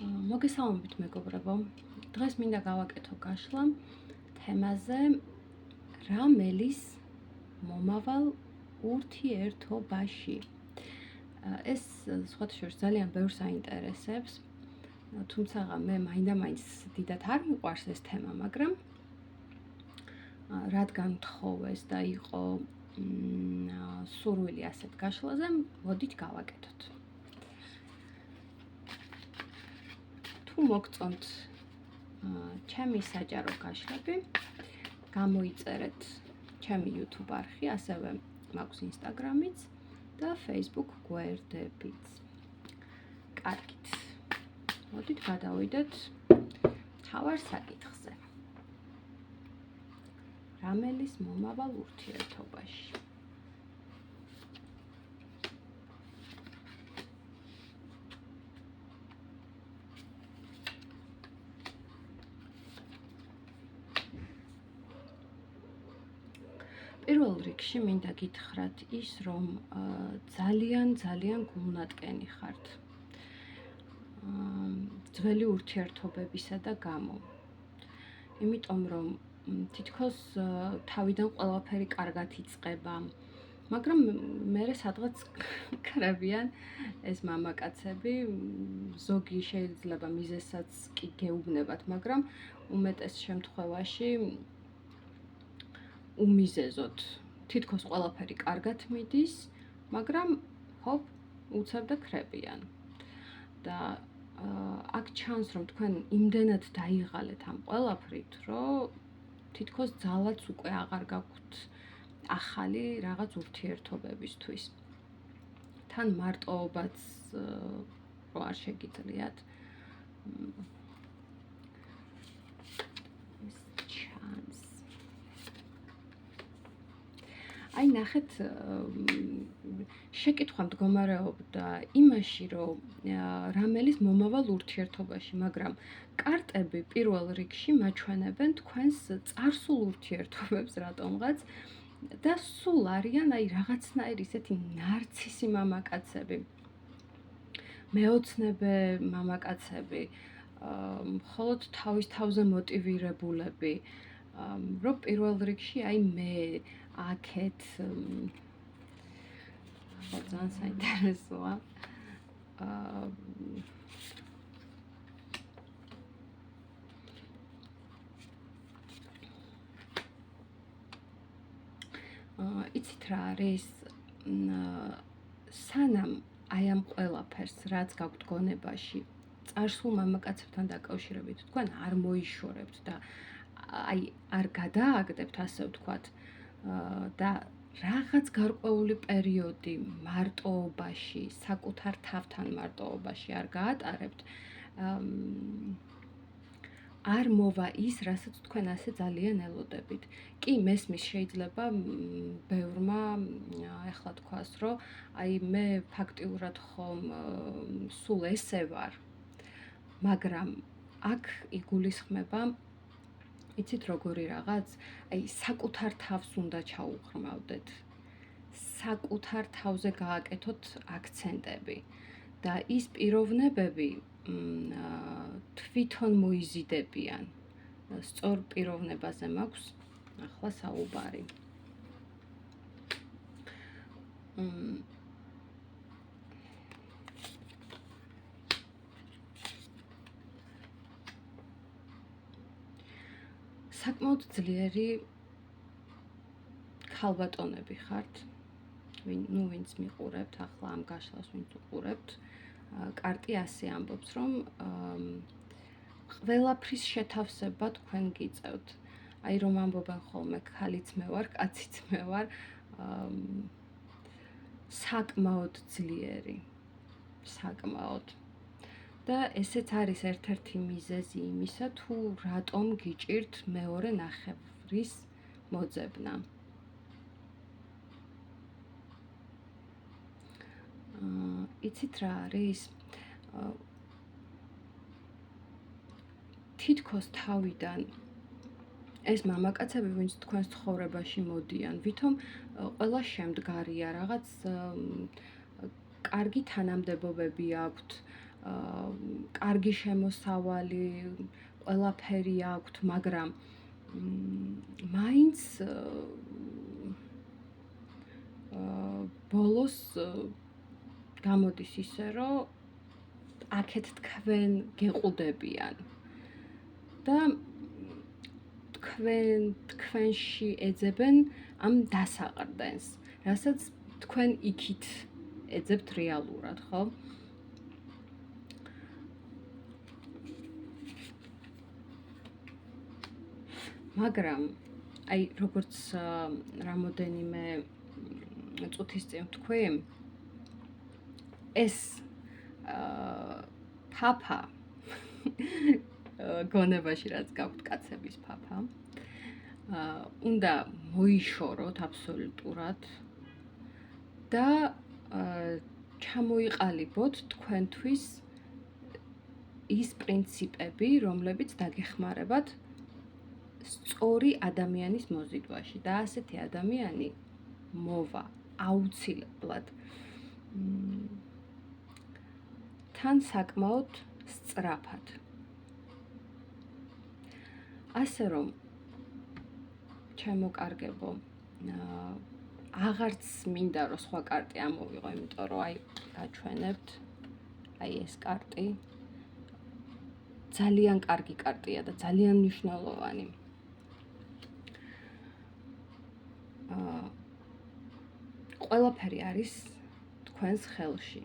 მოგესალმებით მეგობრებო. დღეს მინდა გავაკეთო გაშლა თემაზე რა მელის მომავალ ურთიერთობაში. ეს სხვათა შორის ძალიან ბევრს აინტერესებს, თუმცა მე მაინდა-მაინც დიდად არ მიყვარს ეს თემა, მაგრამ რადგან თხოვეს და იყო სურვილი ასეთ გაშლაზე, მოდით გავაკეთოთ. თუ მოგწონთ ჩემი საჯარო გაშლები, გამოიწერეთ ჩემი YouTube არხი, ასევე მაქვს Instagram-იც და Facebook გვერდებიც. კარგით. მოდით გადავიდეთ მთავარ საკითხზე. რა მელის მომავალ ურთიერთობაში. პირველ რიგში მინდა გითხრათ ის, რომ ძალიან გულნატკენი ხართ ძველი ურთიერთობებისა და გამო. იმიტომ რომ თითქოს თავიდან ყველაფერი კარგად იწყება, მაგრამ მერე სადღაც კრებიან ეს მამაკაცები, ზოგი შეიძლება მიზეზსაც კი გეუბნებათ, მაგრამ უმეტეს შემთხვევაში უმიზეზოდ თითქოს ყველაფერი კარგად მიდის, მაგრამ ჰოპ, უცებ და კრებიან. და აქ ჩანს, რომ თქვენ იმდენად დაიღალეთ ამ ყველაფრით, რომ თითქოს ძალაც უკვე აღარ გაქვთ ახალი რაღაც ურთიერთობებისთვის. თან მარტოობაც რო არ შეგიძლიათ. აი ნახეთ, შეკითხვა მდგომარეობდა იმაში, რომ რა მელის მომავალ ურთიერთობაში, მაგრამ კარტები პირველ რიგში მაჩვენებენ თქვენს წარსულ ურთიერთობებს რატომღაც და სულ არიან აი რაღაცნაირი ისეთი ნარცისი მამაკაცები, მეოცნებე მამაკაცები, მხოლოდ თავის თავზე მოტივირებულები, რომ პირველ რიგში აი მე აქეთ ძალიან საინტერესოა. იცით რა არის? სანამ აი ამ ყველაფერს, რაც გაქვთ გონებაში, წარსულ მამაკაცებთან დაკავშირებით, თქვენ არ მოიშორებთ და აი არ გადააგდებთ, ასე ვთქვათ, და რაღაც გარკვეული პერიოდი მარტოობაში, საკუთარ თავთან მარტოობაში არ გაატარებთ, არ მოვა ის, რასაც თქვენ ასე ძალიან ელოდებით. კი, მესმის შეიძლება ბევრმა ეხლა თქვას, რომ აი მე ფაქტიურად ხომ სულ ესე ვარ, მაგრამ აქ იგულისხმება, იცით როგორი რაღაც, აი საკუთარ თავს უნდა ჩაუღრმავდეთ, საკუთარ თავზე გააკეთოთ აქცენტები და ის პიროვნებები თვითონ მოიზიდებიან. სწორ პიროვნებაზე მაქვს ახლა საუბარი. საკმაოდ ძლიერი ქალბატონები ხართ, ვინც მიყურებთ, ახლა ამ გაშლას ვინც უყურებთ, კარტი ასე ამბობს, რომ ყველაფრის შეთავსება თქვენ გიწევთ. აი რომ ამბობენ ხოლმე ქალიც მე ვარ, კაციც მე ვარ, საკმაოდ ძლიერი, საკმაოდ. და ესეც არის ერთ-ერთი მიზეზი იმისა, თუ რატომ გიჭირთ მეორე ნახევრის მოძებნა. იცით რა არის? თითქოს თავიდან ეს მამაკაცები, ვინც თქვენს ცხოვრებაში მოდიან, ვითომ ყველა შემდგარია, რაღაც კარგი თანამდებობები აქვთ, კარგი შემოსავალი, ყველაფერი აქვთ, მაგრამ მაინც ბოლოს გამოდის ისე, რომ აქეთ თქვენ გეყუდებიან და თქვენში ეძებენ ამ დასაყრდენს, რასაც თქვენ იქით ეძებთ რეალურად, ხო? მაგრამ აი როგორც რამოდენიმე წუთის წინ ვთქვი, ეს ფაფა გონებაში რაც გაქვთ კაცების ფაფა, უნდა მოიშოროთ აბსოლუტურად და ჩამოიყალიბოთ თქვენთვის ის პრინციპები, რომლებიც დაგეხმარებათ სწორი ადამიანის მოზიდვაში და ასეთი ადამიანი მოვა აუცილებლად თან საკმაოდ სწრაფად. ასე რომ ჩემო კარგებო, აღარც მინდა რომ სხვა კარტი ამოვიღო, იმიტომ რომ აი გაჩვენებთ, აი ეს კარტი ძალიან კარგი კარტია და ძალიან მნიშვნელოვანი. ყველაფერი არის თქვენს ხელში.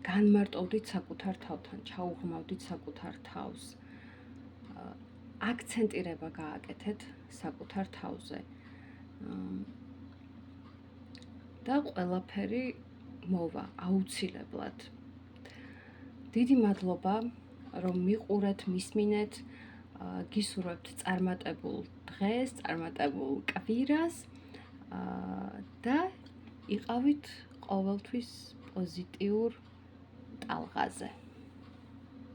განმარტოვდით საკუთარ თავთან, ჩაუღრმავდით საკუთარ თავს. აქცენტირება გააკეთეთ საკუთარ თავზე. და ყველაფერი მოვა აუცილებლად. დიდი მადლობა, რომ მიყურეთ, მისმინეთ, გისურვებთ წარმატებულ დღეს, წარმატებულ კვირას და იყავით ყოველთვის პოზიტიურ ტალღაზე.